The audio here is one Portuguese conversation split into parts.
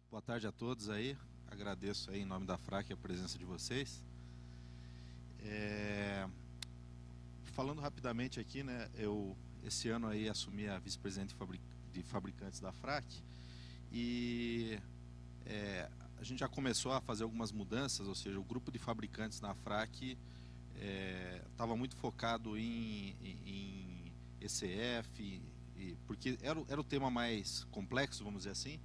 Boa tarde a todos aí. Agradeço aí em nome da FRAC a presença de vocês. Falando rapidamente aqui, né, eu esse ano aí assumi a vice-presidente de fabricantes da FRAC e a gente já começou a fazer algumas mudanças, ou seja, o grupo de fabricantes na FRAC estava muito focado em ECF, porque era o tema mais complexo, vamos dizer assim.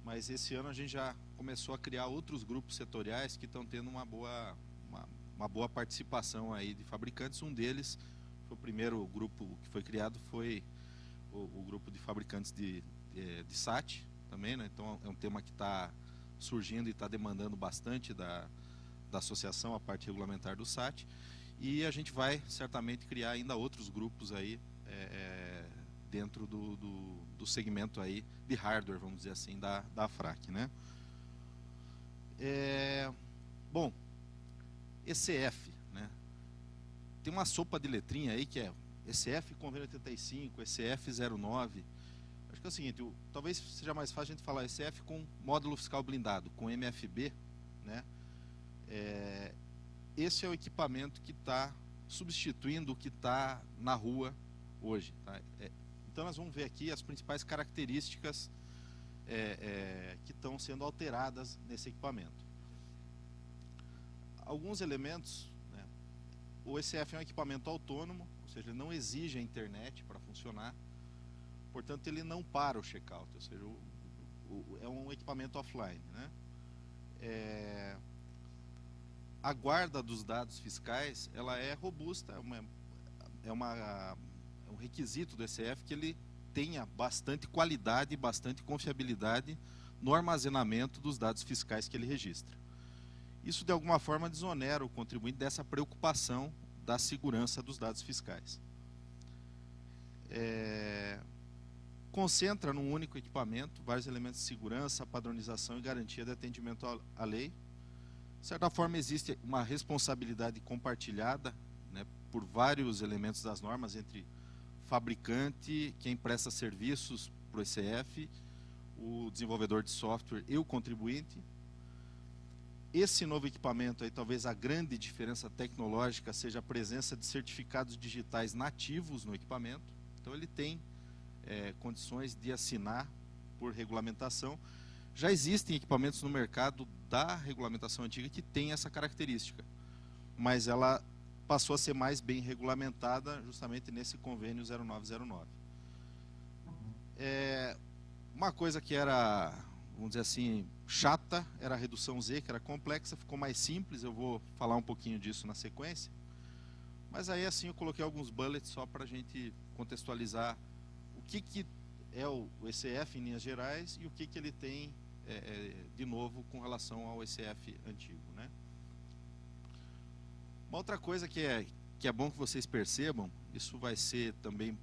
Mas esse ano a gente já começou a criar outros grupos setoriais que estão tendo uma boa participação aí de fabricantes. Um deles, foi o primeiro grupo que foi criado, foi o grupo de fabricantes de SAT também, né? Então é um tema que está surgindo e está demandando bastante da associação, a parte regulamentar do SAT. E a gente vai certamente criar ainda outros grupos aí dentro do segmento aí de hardware, vamos dizer assim, da FRAC, né? Bom, ECF, né? Tem uma sopa de letrinha aí que é ECF convênio 85, ECF 09. Acho que é o seguinte, talvez seja mais fácil a gente falar ECF com módulo fiscal blindado, com MFB, né? Esse é o equipamento que está substituindo o que está na rua hoje, tá? Então nós vamos ver aqui as principais características que estão sendo alteradas nesse equipamento. Alguns elementos, né? O ECF é um equipamento autônomo, ou seja, ele não exige a internet para funcionar, portanto ele não para o checkout, ou seja, é um equipamento offline, né? A guarda dos dados fiscais, ela é robusta, é um requisito do ECF que ele tenha bastante qualidade e bastante confiabilidade no armazenamento dos dados fiscais que ele registra. Isso, de alguma forma, desonera o contribuinte dessa preocupação da segurança dos dados fiscais. Concentra num único equipamento vários elementos de segurança, padronização e garantia de atendimento à lei. De certa forma, existe uma responsabilidade compartilhada, né, por vários elementos das normas entre fabricante, quem presta serviços para o ECF, o desenvolvedor de software e o contribuinte. Esse novo equipamento, aí, talvez a grande diferença tecnológica seja a presença de certificados digitais nativos no equipamento. Então ele tem condições de assinar por regulamentação. Já existem equipamentos no mercado da regulamentação antiga que tem essa característica, mas ela passou a ser mais bem regulamentada justamente nesse convênio 0909. Uma coisa que era, vamos dizer assim, chata, era a redução Z, que era complexa, ficou mais simples, eu vou falar um pouquinho disso na sequência. Mas aí assim eu coloquei alguns bullets só para a gente contextualizar o que é o ECF em linhas gerais e o que ele tem de novo com relação ao ECF antigo, né? Uma outra coisa que é bom que vocês percebam, isso vai ser também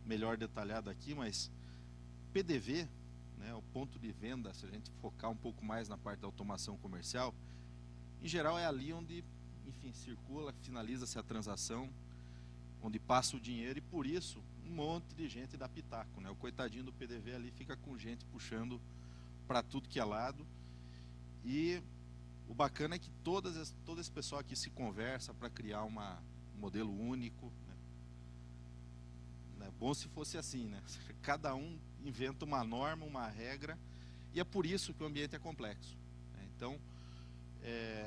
melhor detalhado aqui, mas PDV, né, o ponto de venda, se a gente focar um pouco mais na parte da automação comercial, em geral é ali onde, enfim, circula, finaliza-se a transação, onde passa o dinheiro, e por isso um monte de gente dá pitaco, né? O coitadinho do PDV ali fica com gente puxando para tudo que é lado. E o bacana é que todo esse pessoal aqui se conversa para criar um modelo único, né? Bom se fosse assim, né? Cada um inventa uma norma, uma regra, e é por isso que o ambiente é complexo, né? Então,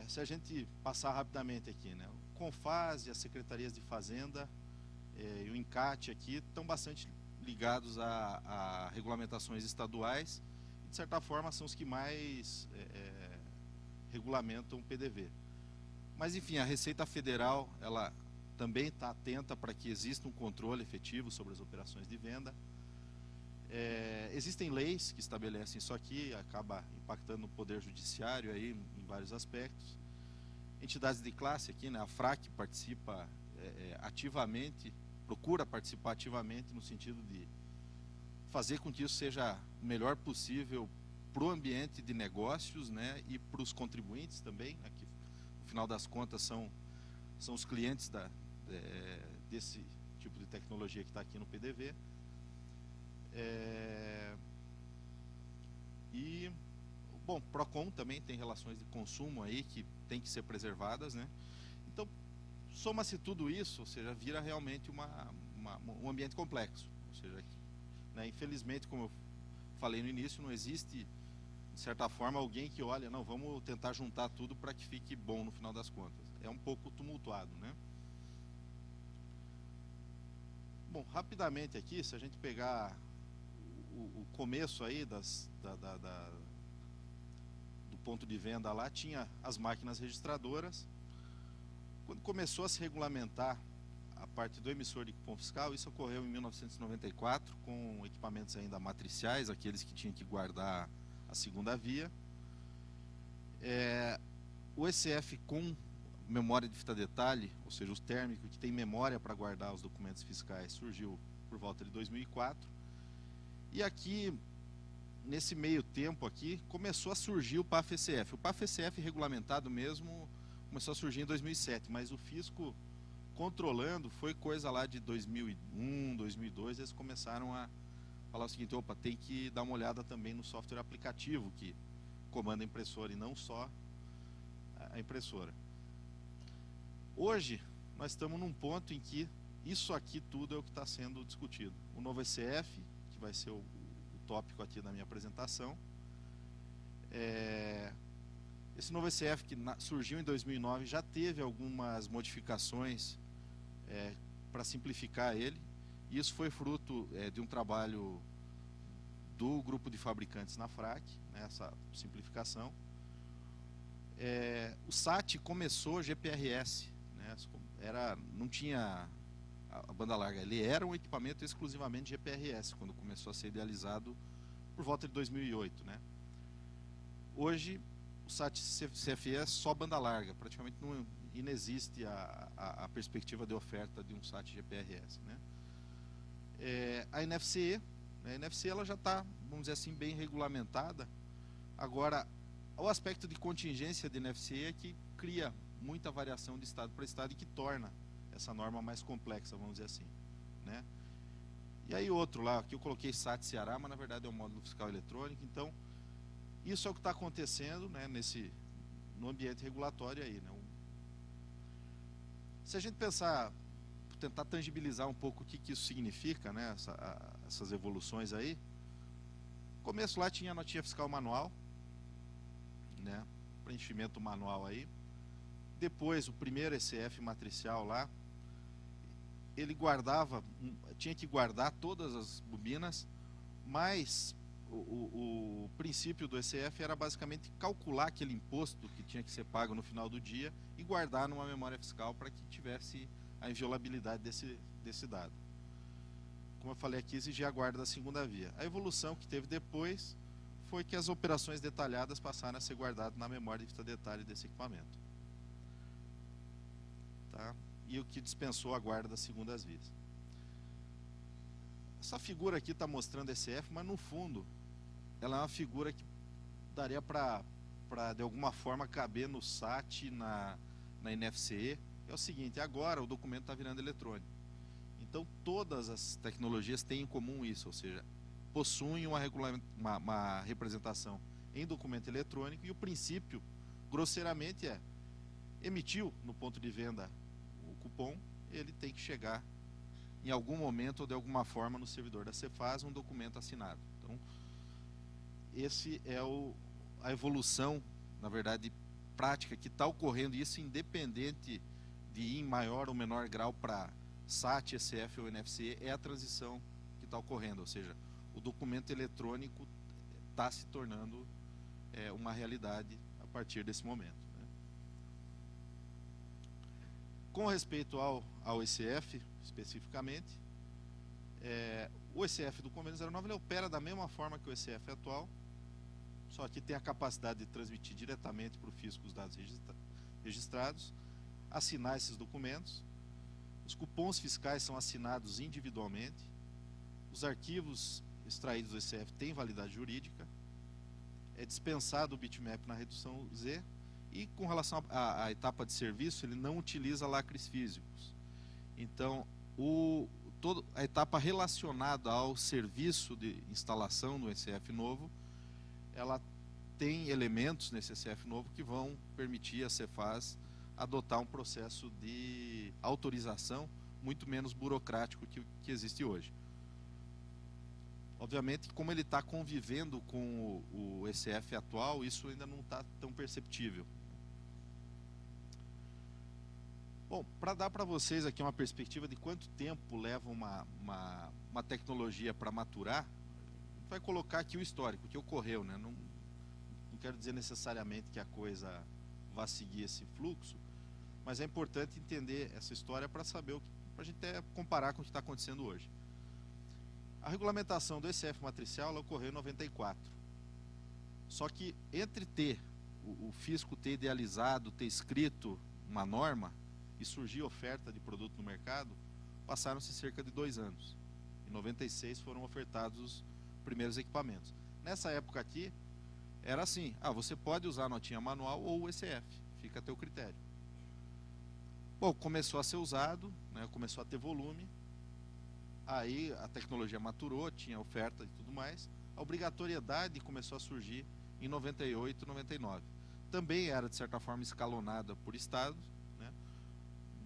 se a gente passar rapidamente aqui, né? O Confase, as secretarias de Fazenda e o ENCAT aqui estão bastante ligados a regulamentações estaduais, e de certa forma são os que mais regulamentam o PDV. Mas enfim, a Receita Federal, ela também está atenta para que exista um controle efetivo sobre as operações de venda. Existem leis que estabelecem isso aqui, acaba impactando o poder judiciário aí em vários aspectos. Entidades de classe aqui, né, a FRAC participa ativamente, procura participar ativamente no sentido de fazer com que isso seja o melhor possível para o ambiente de negócios, né, e para os contribuintes também, né, que no final das contas são os clientes desse tipo de tecnologia que está aqui no PDV. Bom, PROCON também tem relações de consumo aí que tem que ser preservadas, né? Então, soma-se tudo isso, ou seja, vira realmente um ambiente complexo. Ou seja, né, infelizmente, como eu falei no início, não existe, de certa forma, alguém que olha, não, vamos tentar juntar tudo para que fique bom no final das contas. É um pouco tumultuado, né? Bom, rapidamente aqui, se a gente pegar o começo aí do ponto de venda lá, tinha as máquinas registradoras. Quando começou a se regulamentar a parte do emissor de cupom fiscal, isso ocorreu em 1994, com equipamentos ainda matriciais, aqueles que tinham que guardar a segunda via. O ECF com memória de fita detalhe, ou seja, os térmicos que tem memória para guardar os documentos fiscais, surgiu por volta de 2004. E aqui, nesse meio tempo aqui, começou a surgir o PAF-ECF. O PAF-ECF regulamentado mesmo começou a surgir em 2007, mas o fisco controlando foi coisa lá de 2001, 2002, eles começaram a falar o seguinte, opa, tem que dar uma olhada também no software aplicativo que comanda a impressora e não só a impressora. Hoje, nós estamos num ponto em que isso aqui tudo é o que está sendo discutido. O novo ECF, que vai ser o tópico aqui da minha apresentação, esse novo ECF que surgiu em 2009 já teve algumas modificações para simplificar ele, e isso foi fruto de um trabalho do grupo de fabricantes na FRAC, né, essa simplificação. O SAT começou GPRS, né, não tinha a banda larga, ele era um equipamento exclusivamente GPRS, quando começou a ser idealizado por volta de 2008. Né. Hoje, o SAT CFE é só banda larga, praticamente não inexiste a perspectiva de oferta de um SAT GPRS. Né. A NFCE, né, a NFCE ela já está, vamos dizer assim, bem regulamentada. Agora, o aspecto de contingência de NFCE é que cria muita variação de estado para estado e que torna essa norma mais complexa, vamos dizer assim. Né. E aí outro lá, aqui eu coloquei SAT Ceará, mas na verdade é o módulo fiscal eletrônico. Então, isso é o que está acontecendo, né, no ambiente regulatório aí. Né. Se a gente pensar, tentar tangibilizar um pouco o que isso significa, né, essas evoluções aí, no começo lá tinha a notinha fiscal manual, né, preenchimento manual aí. Depois, o primeiro ECF matricial lá, ele tinha que guardar todas as bobinas, mas o princípio do ECF era basicamente calcular aquele imposto que tinha que ser pago no final do dia e guardar numa memória fiscal para que tivesse a inviolabilidade desse dado. Como eu falei aqui, exigia a guarda da segunda via. A evolução que teve depois foi que as operações detalhadas passaram a ser guardadas na memória de fita detalhe desse equipamento. Tá? E o que dispensou a guarda das segundas vias. Essa figura aqui está mostrando ECF, mas no fundo ela é uma figura que daria para de alguma forma caber no SAT, na NFCE. É o seguinte, agora o documento está virando eletrônico. Então todas as tecnologias têm em comum isso, ou seja, possuem uma representação em documento eletrônico, e o princípio, grosseiramente, emitiu no ponto de venda o cupom, ele tem que chegar em algum momento ou de alguma forma no servidor da Cefaz um documento assinado. Então, esse é a evolução, na verdade, prática que está ocorrendo, e isso independente de ir em maior ou menor grau para SAT, ECF ou NFC, é a transição que está ocorrendo, ou seja, o documento eletrônico está se tornando uma realidade a partir desse momento. Né. Com respeito ao ECF, especificamente, o ECF do Convênio 09 ele opera da mesma forma que o ECF atual, só que tem a capacidade de transmitir diretamente para o fisco os dados registrados, assinar esses documentos. Os cupons fiscais são assinados individualmente. Os arquivos extraídos do ECF têm validade jurídica. É dispensado o bitmap na redução Z. E com relação à etapa de serviço, ele não utiliza lacres físicos. Então, toda a etapa relacionada ao serviço de instalação do ECF novo, ela tem elementos nesse ECF novo que vão permitir a Cefaz adotar um processo de autorização muito menos burocrático que existe hoje. Obviamente, como ele está convivendo com o ECF atual, isso ainda não está tão perceptível. Bom, para dar para vocês aqui uma perspectiva de quanto tempo leva uma tecnologia para maturar, a gente vai colocar aqui o histórico, que ocorreu, né? Não quero dizer necessariamente que a coisa vá seguir esse fluxo, mas é importante entender essa história para saber para a gente até comparar com o que está acontecendo hoje. A regulamentação do ECF matricial ela ocorreu em 94. Só que entre o fisco ter idealizado, ter escrito uma norma e surgir oferta de produto no mercado, passaram-se cerca de 2 anos. Em 96 foram ofertados os primeiros equipamentos. Nessa época aqui, era assim, você pode usar a notinha manual ou o ECF, fica a teu critério. Bom, começou a ser usado, né, começou a ter volume, aí a tecnologia maturou, tinha oferta e tudo mais, a obrigatoriedade começou a surgir em 98, 99. Também era, de certa forma, escalonada por estados, né,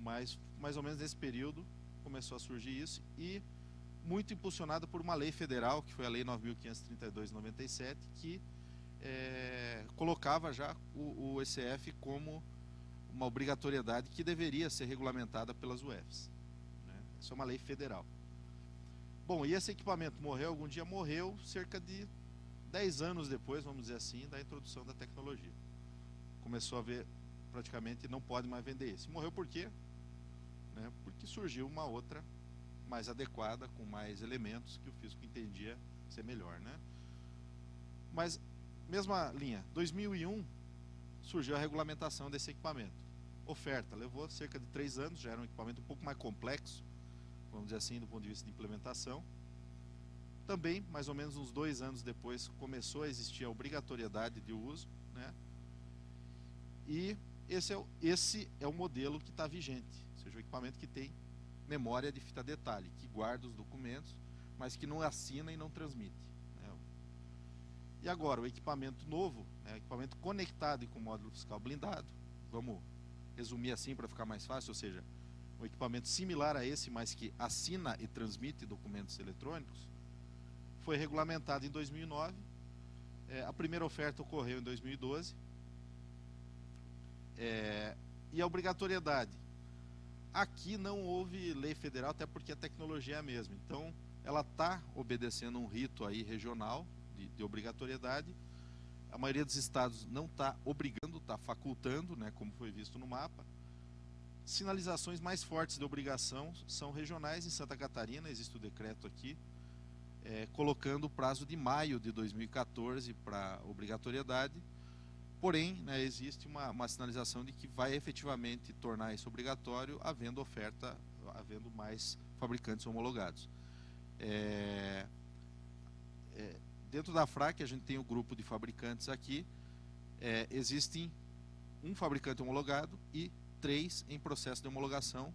mas mais ou menos nesse período começou a surgir isso, e muito impulsionada por uma lei federal, que foi a Lei 9.532 de 97, que colocava já o ECF como uma obrigatoriedade que deveria ser regulamentada pelas UFs, né? Isso é uma lei federal. Bom, e esse equipamento morreu algum dia? Morreu cerca de 10 anos depois, vamos dizer assim, da introdução da tecnologia. Começou a ver, praticamente não pode mais vender esse. Morreu por quê? Né? Porque surgiu uma outra mais adequada, com mais elementos que o fisco entendia ser melhor, né? Mas, mesma linha, 2001 surgiu a regulamentação desse equipamento. Oferta, levou cerca de 3 anos, já era um equipamento um pouco mais complexo, vamos dizer assim, do ponto de vista de implementação. Também, mais ou menos uns 2 anos depois, começou a existir a obrigatoriedade de uso, né? E esse é o modelo que está vigente, ou seja, o equipamento que tem memória de fita detalhe, que guarda os documentos, mas que não assina e não transmite, né? E agora, o equipamento novo, né, equipamento conectado e com módulo fiscal blindado, vamos resumir assim para ficar mais fácil, ou seja, um equipamento similar a esse, mas que assina e transmite documentos eletrônicos, foi regulamentado em 2009, a primeira oferta ocorreu em 2012, e a obrigatoriedade. Aqui não houve lei federal, até porque a tecnologia é a mesma, então ela está obedecendo um rito aí regional de obrigatoriedade. A maioria dos estados não está obrigando, está facultando, né, como foi visto no mapa. Sinalizações mais fortes de obrigação são regionais. Em Santa Catarina existe o decreto aqui, colocando o prazo de maio de 2014 para obrigatoriedade. Porém, né, existe uma sinalização de que vai efetivamente tornar isso obrigatório, havendo oferta, havendo mais fabricantes homologados. Dentro da FRAC, a gente tem o grupo de fabricantes aqui, existem um fabricante homologado e 3 em processo de homologação,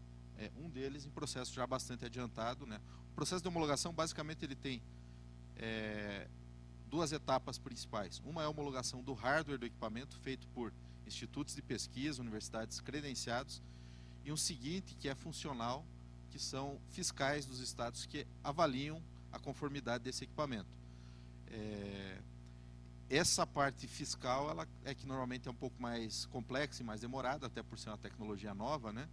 um deles em processo já bastante adiantado, né? O processo de homologação, basicamente, ele tem 2 etapas principais. Uma é a homologação do hardware do equipamento, feito por institutos de pesquisa, universidades credenciados, e um seguinte, que é funcional, que são fiscais dos estados que avaliam a conformidade desse equipamento. Essa parte fiscal, ela é que normalmente é um pouco mais complexa e mais demorada, até por ser uma tecnologia nova, né?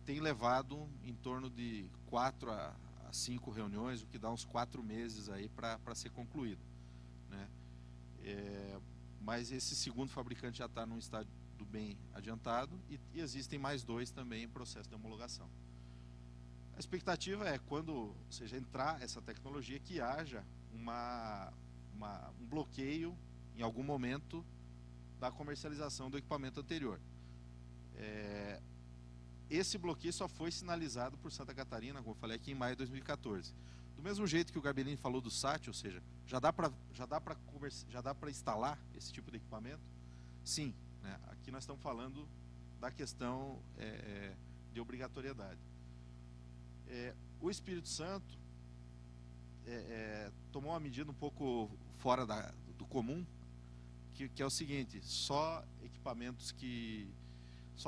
Tem levado em torno de 4 a 5 reuniões, o que dá uns 4 meses aí para ser concluído, né? Mas esse segundo fabricante já está num estado bem adiantado e existem mais 2 também em processo de homologação. A expectativa é quando, ou seja, entrar essa tecnologia, que haja um bloqueio em algum momento da comercialização do equipamento anterior. Esse bloqueio só foi sinalizado por Santa Catarina, como eu falei aqui, em maio de 2014. Do mesmo jeito que o Garbellini falou do SAT, ou seja, já dá para instalar esse tipo de equipamento? Sim, né? Aqui nós estamos falando da questão de obrigatoriedade. O Espírito Santo tomou uma medida um pouco fora do comum, que é o seguinte, só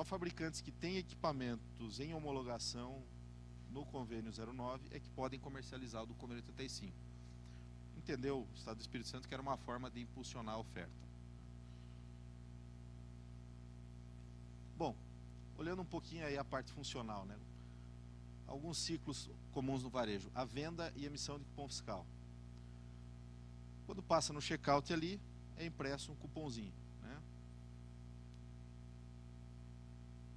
fabricantes que têm equipamentos em homologação no convênio 09 é que podem comercializar o do convênio 85. Entendeu o Estado do Espírito Santo que era uma forma de impulsionar a oferta. Bom, olhando um pouquinho aí a parte funcional, né? Alguns ciclos comuns no varejo: a venda e emissão de cupom fiscal. Quando passa no checkout ali, é impresso um cupomzinho, né?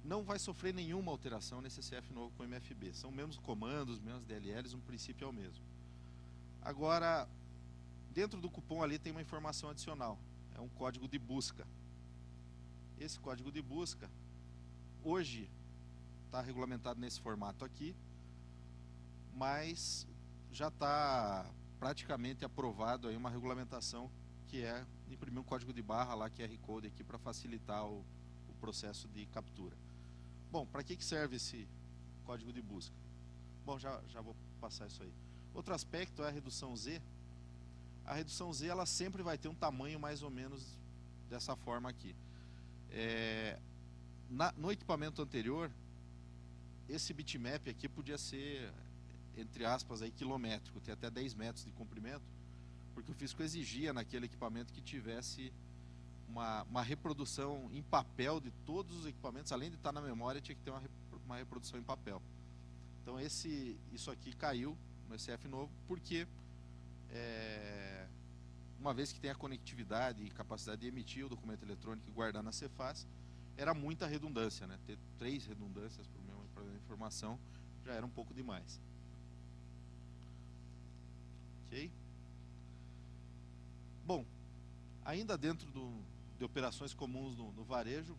Não vai sofrer nenhuma alteração nesse CF novo com o MFB. São mesmos comandos, mesmos DLLs, um princípio é o mesmo. Agora, dentro do cupom ali tem uma informação adicional. É um código de busca. Esse código de busca, hoje, está regulamentado nesse formato aqui, mas já está praticamente aprovado aí uma regulamentação que é imprimir um código de barra lá, QR Code aqui, para facilitar o processo de captura. Bom, para que serve esse código de busca? Bom, já vou passar isso aí. Outro aspecto é a redução Z. A redução Z, ela sempre vai ter um tamanho mais ou menos dessa forma aqui. No equipamento anterior, esse bitmap aqui podia ser, entre aspas, aí, quilométrico, tem até 10 metros de comprimento, porque o físico exigia naquele equipamento que tivesse uma reprodução em papel de todos os equipamentos. Além de estar na memória, tinha que ter uma reprodução em papel. Então isso aqui caiu no ECF novo, porque uma vez que tem a conectividade e capacidade de emitir o documento eletrônico e guardar na Cefaz, era muita redundância, né? Ter 3 redundâncias para a mesma informação já era um pouco demais. Ok? Bom, ainda dentro de operações comuns no varejo,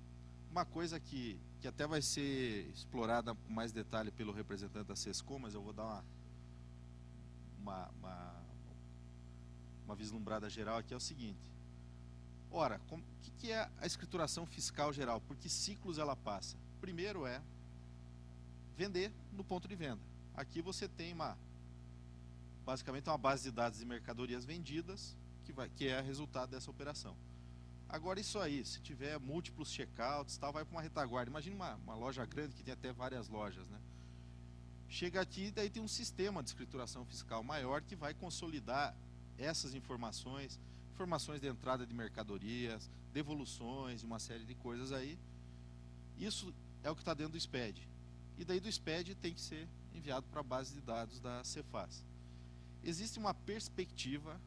uma coisa que até vai ser explorada com mais detalhe pelo representante da Sescom, mas eu vou dar uma vislumbrada geral aqui, é o seguinte. Ora, o que é a escrituração fiscal geral? Por que ciclos ela passa? Primeiro é vender no ponto de venda. Aqui você tem basicamente uma base de dados de mercadorias vendidas, que é resultado dessa operação. Agora isso aí, se tiver múltiplos checkouts, tal, vai para uma retaguarda. Imagina uma loja grande que tem até várias lojas, né? Chega aqui e daí tem um sistema de escrituração fiscal maior que vai consolidar essas informações de entrada de mercadorias, devoluções, uma série de coisas aí. Isso é o que está dentro do SPED. E daí do SPED tem que ser enviado para a base de dados da Cefaz. Existe uma perspectiva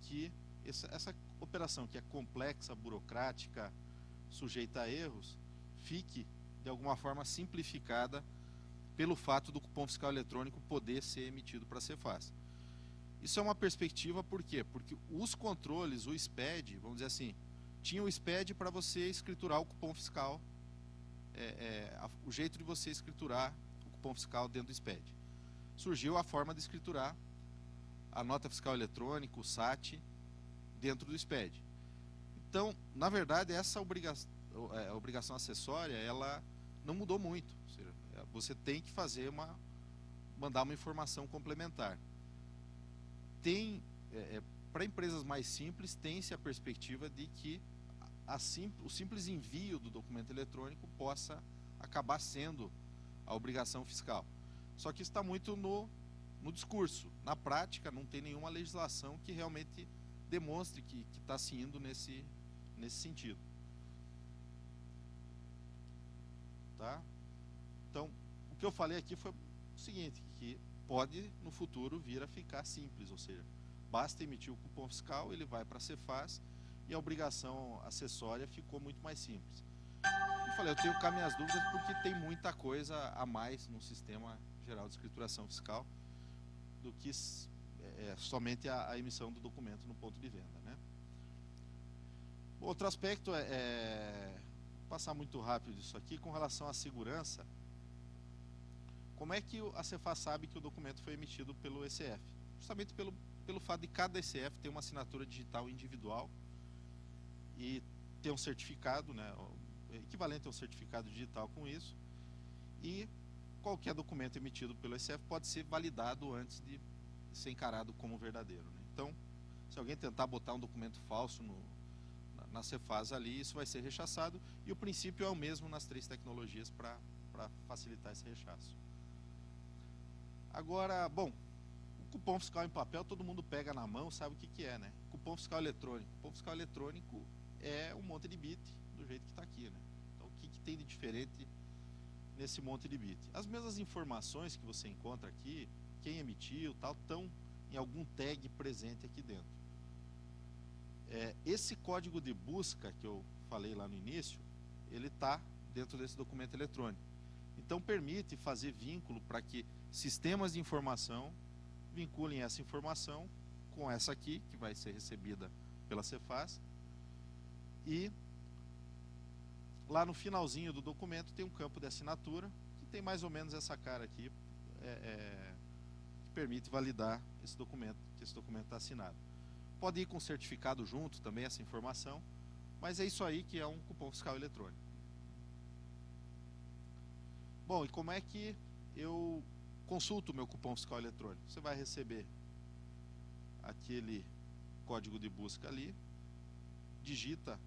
que essa operação, que é complexa, burocrática, sujeita a erros, fique de alguma forma simplificada pelo fato do cupom fiscal eletrônico poder ser emitido para a Cefaz. Isso é uma perspectiva, por quê? Porque os controles, o SPED, vamos dizer assim, tinha o SPED para você escriturar o cupom fiscal, o jeito de você escriturar o cupom fiscal dentro do SPED. Surgiu a forma de escriturar a nota fiscal eletrônica, o SAT, dentro do SPED. Então, na verdade, essa obrigação acessória, ela não mudou muito. Ou seja, você tem que mandar uma informação complementar. Para empresas mais simples, tem-se a perspectiva de que o simples envio do documento eletrônico possa acabar sendo a obrigação fiscal. Só que isso está muito no discurso. Na prática, não tem nenhuma legislação que realmente demonstre que está se indo nesse sentido. Tá? Então, o que eu falei aqui foi o seguinte, que pode no futuro vir a ficar simples, ou seja, basta emitir o cupom fiscal, ele vai para a Cefaz e a obrigação acessória ficou muito mais simples. Eu falei, eu tenho cá minhas dúvidas porque tem muita coisa a mais no sistema geral de escrituração fiscal do que somente a emissão do documento no ponto de venda, né? Outro aspecto passar muito rápido isso aqui, com relação à segurança. Como é que a Cefaz sabe que o documento foi emitido pelo ECF? Justamente pelo fato de cada ECF ter uma assinatura digital individual e ter um certificado, né, equivalente a um certificado digital com isso, e qualquer documento emitido pelo ECF pode ser validado antes de ser encarado como verdadeiro, né? Então, se alguém tentar botar um documento falso na Cefaz ali, isso vai ser rechaçado, e o princípio é o mesmo nas três tecnologias para facilitar esse rechaço. Agora, bom, o cupom fiscal em papel todo mundo pega na mão, sabe o que é, né? Cupom fiscal eletrônico. Cupom fiscal eletrônico é um monte de bit do jeito que está aqui, né? Então, o que tem de diferente nesse monte de bit? As mesmas informações que você encontra aqui, quem emitiu, tal, estão em algum tag presente aqui dentro. Esse código de busca que eu falei lá no início, ele está dentro desse documento eletrônico. Então permite fazer vínculo para que sistemas de informação vinculem essa informação com essa aqui, que vai ser recebida pela Cefaz. E lá no finalzinho do documento tem um campo de assinatura, que tem mais ou menos essa cara aqui, que permite validar esse documento, que esse documento está assinado. Pode ir com certificado junto também essa informação, mas é isso aí que é um cupom fiscal eletrônico. Bom, e como é que eu consulto o meu cupom fiscal eletrônico? Você vai receber aquele código de busca ali, digita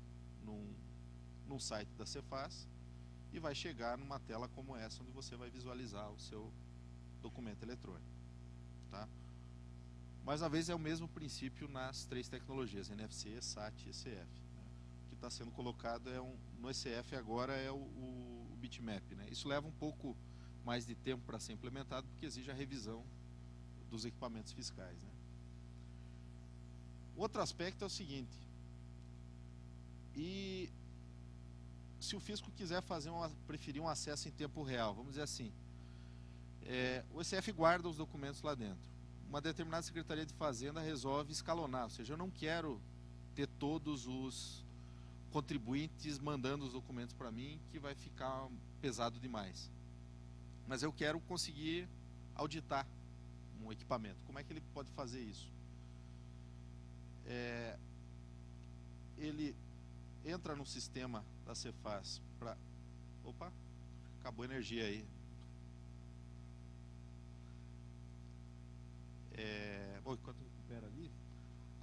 num site da Cefaz e vai chegar numa tela como essa, onde você vai visualizar o seu documento eletrônico. Tá? Mais uma vez é o mesmo princípio nas três tecnologias, NFC, SAT e ECF. Né? O que está sendo colocado no ECF agora é o bitmap. Né? Isso leva um pouco mais de tempo para ser implementado, porque exige a revisão dos equipamentos fiscais. Né? Outro aspecto é o seguinte: e se o fisco quiser preferir um acesso em tempo real, vamos dizer assim, o ECF guarda os documentos lá dentro. Uma determinada Secretaria de Fazenda resolve escalonar, ou seja, eu não quero ter todos os contribuintes mandando os documentos para mim, que vai ficar pesado demais. Mas eu quero conseguir auditar um equipamento. Como é que ele pode fazer isso? Ele entra no sistema da Cefaz para... Opa, acabou a energia aí. Bom, enquanto recupera ali,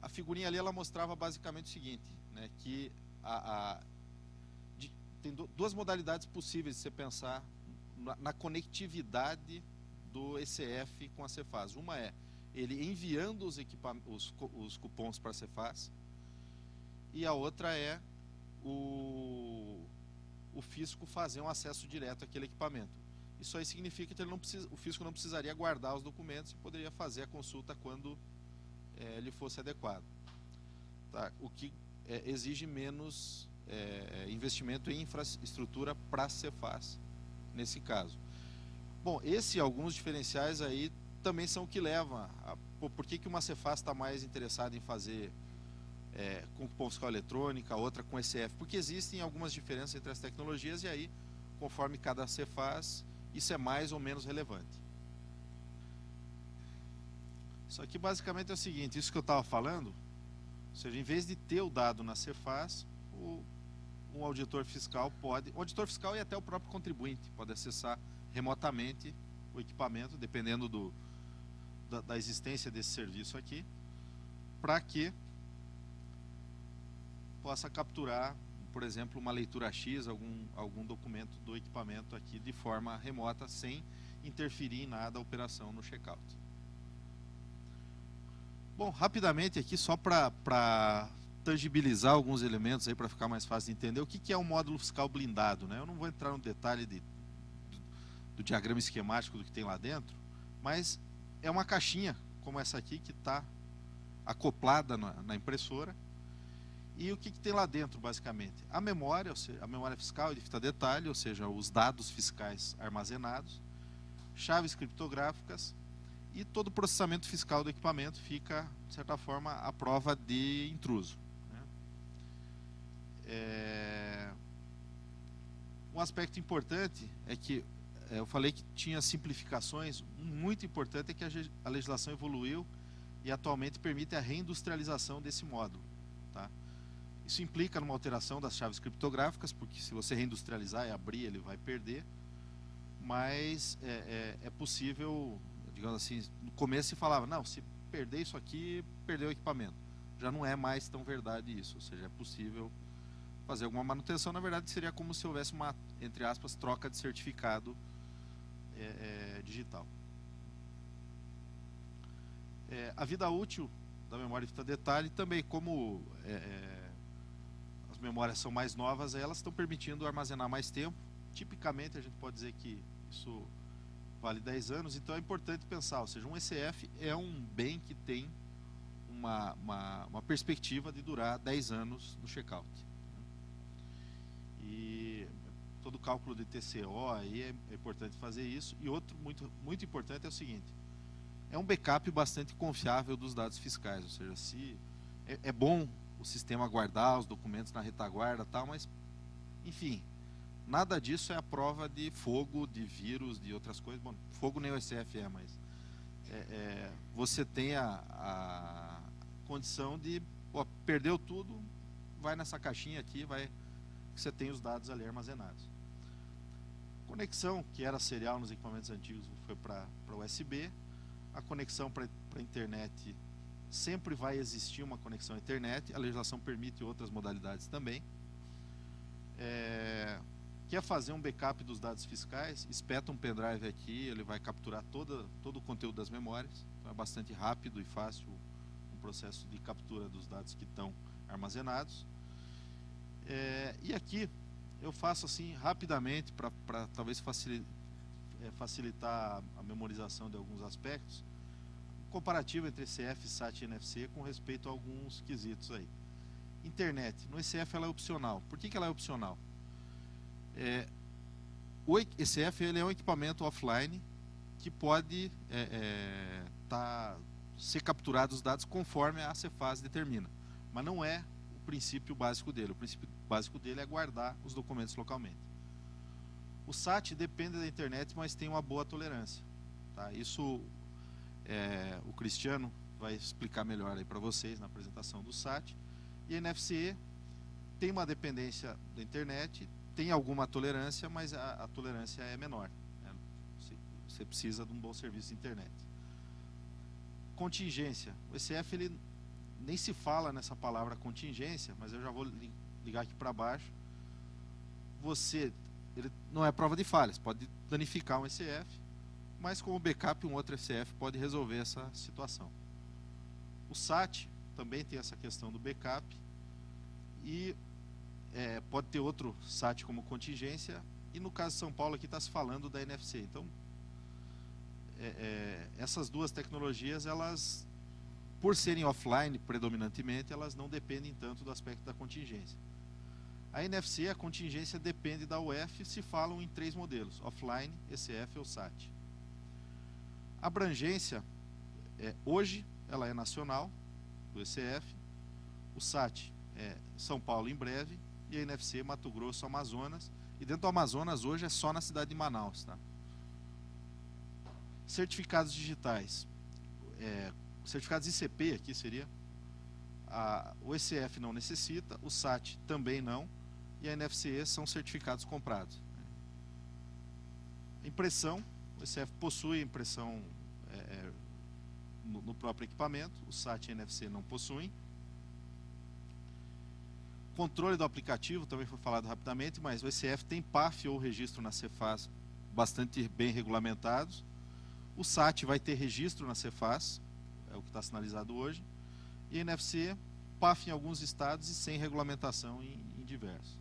a figurinha ali ela mostrava basicamente o seguinte, né, que tem duas modalidades possíveis de você pensar na conectividade do ECF com a Cefaz. Uma é ele enviando os cupons para a Cefaz, e a outra é o fisco fazer um acesso direto àquele equipamento. Isso aí significa que o fisco não precisaria guardar os documentos e poderia fazer a consulta quando ele fosse adequado. Tá? O que exige menos investimento em infraestrutura para a Cefaz, nesse caso. Bom, alguns diferenciais aí também são o que levam por que uma Cefaz está mais interessada em fazer com cupom fiscal eletrônica, outra com ECF, porque existem algumas diferenças entre as tecnologias, e aí, conforme cada Cefaz, isso é mais ou menos relevante. Isso aqui basicamente é o seguinte: isso que eu estava falando, ou seja, em vez de ter o dado na Cefaz, um auditor fiscal pode, o auditor fiscal e até o próprio contribuinte pode acessar remotamente o equipamento, dependendo da existência desse serviço aqui, para que possa capturar, por exemplo, uma leitura X, algum documento do equipamento aqui de forma remota, sem interferir em nada a operação no checkout. Bom, rapidamente aqui, só para tangibilizar alguns elementos aí, para ficar mais fácil de entender, o que é um módulo fiscal blindado, né? Eu não vou entrar no detalhe do diagrama esquemático do que tem lá dentro, mas é uma caixinha como essa aqui, que está acoplada na impressora. E o que tem lá dentro, basicamente? A memória, ou seja, a memória fiscal de fita detalhe, ou seja, os dados fiscais armazenados, chaves criptográficas, e todo o processamento fiscal do equipamento fica, de certa forma, à prova de intruso. Né? Um aspecto importante é que, eu falei que tinha simplificações, muito importante é que a legislação evoluiu e atualmente permite a reindustrialização desse módulo. Tá? Isso implica numa alteração das chaves criptográficas, porque se você reindustrializar e abrir, ele vai perder, mas é possível, digamos assim, no começo se falava, não, se perder isso aqui, perdeu o equipamento. já não é mais tão verdade isso, ou seja, é possível fazer alguma manutenção. Na verdade, seria como se houvesse uma, entre aspas, troca de certificado digital. A vida útil da memória de fita detalhe também, como as memórias são mais novas, elas estão permitindo armazenar mais tempo. Tipicamente, a gente pode dizer que isso vale 10 anos, então é importante pensar, ou seja, um ECF é um bem que tem uma perspectiva de durar 10 anos no checkout. E todo cálculo de TCO aí é importante fazer isso. E outro muito importante é o seguinte: é um backup bastante confiável dos dados fiscais, ou seja, se é bom o sistema guardar os documentos na retaguarda, tal, mas enfim, nada disso é a prova de fogo, de vírus, de outras coisas. Bom, fogo nem o ECF mas você tem a condição de, perdeu tudo, vai nessa caixinha aqui, você tem os dados ali armazenados. Conexão, que era serial nos equipamentos antigos, foi para USB. A conexão para a internet, sempre vai existir uma conexão à internet. A legislação permite outras modalidades também. Quer fazer um backup dos dados fiscais, espeta um pendrive aqui, ele vai capturar todo o conteúdo das memórias. Então é bastante rápido e fácil o processo de captura dos dados que estão armazenados. E aqui eu faço assim rapidamente para talvez facilitar a memorização de alguns aspectos, comparativo entre ECF, SAT e NFC com respeito a alguns quesitos aí. Internet, no ECF ela é opcional. Por que ela é opcional? O ECF ele é um equipamento offline que pode ser capturado os dados conforme a Cefaz determina, mas não é o princípio básico dele. O princípio básico dele é guardar os documentos localmente. O SAT depende da internet, mas tem uma boa tolerância. Tá? Isso o Cristiano vai explicar melhor aí para vocês na apresentação do SAT. E a NFC tem uma dependência da internet, tem alguma tolerância, mas a tolerância é menor. Né? Você precisa de um bom serviço de internet. Contingência. O ECF ele nem se fala nessa palavra contingência, mas eu já vou ligar aqui para baixo. Ele não é prova de falhas, pode danificar um ECF, mas como backup um outro ECF pode resolver essa situação. O SAT também tem essa questão do backup e pode ter outro SAT como contingência, e no caso de São Paulo aqui está se falando da NFC. Então essas duas tecnologias, elas, por serem offline predominantemente, elas não dependem tanto do aspecto da contingência. A NFC, a contingência depende da UF, se falam em 3 modelos: offline, ECF ou SAT. A abrangência, hoje, ela é nacional, do ECF. O SAT é São Paulo em breve, e a NFC Mato Grosso, Amazonas. E dentro do Amazonas hoje é só na cidade de Manaus. Tá? Certificados digitais. Certificados ICP aqui seria. O ECF não necessita, o SAT também não, e a NFC são certificados comprados. Impressão, o ECF possui impressão no próprio equipamento, o SAT e a NFC não possuem. Controle do aplicativo, também foi falado rapidamente, mas o ECF tem PAF ou registro na Cefaz bastante bem regulamentados. O SAT vai ter registro na Cefaz, é o que está sinalizado hoje, e a NFC, PAF em alguns estados e sem regulamentação em diversos.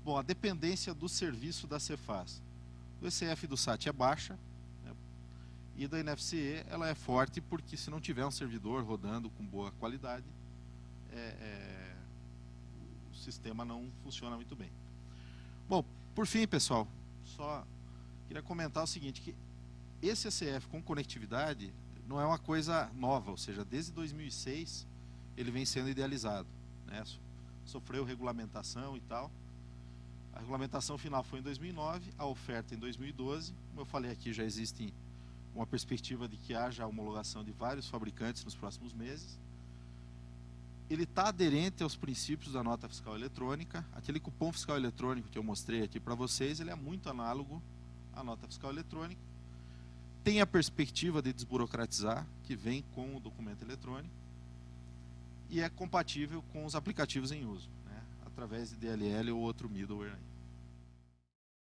Bom, a dependência do serviço da Cefaz. O ECF do SAT é baixa, né, e da NFC ela é forte, porque se não tiver um servidor rodando com boa qualidade, o sistema não funciona muito bem. Bom, por fim, pessoal, só queria comentar o seguinte, que esse ECF com conectividade não é uma coisa nova, ou seja, desde 2006 ele vem sendo idealizado, né? Sofreu regulamentação e tal. A regulamentação final foi em 2009, a oferta em 2012. Como eu falei aqui, já existe uma perspectiva de que haja a homologação de vários fabricantes nos próximos meses. Ele está aderente aos princípios da nota fiscal eletrônica. Aquele cupom fiscal eletrônico que eu mostrei aqui para vocês, ele é muito análogo à nota fiscal eletrônica. Tem a perspectiva de desburocratizar, que vem com o documento eletrônico. e é compatível com os aplicativos em uso, né, através de DLL ou outro middleware.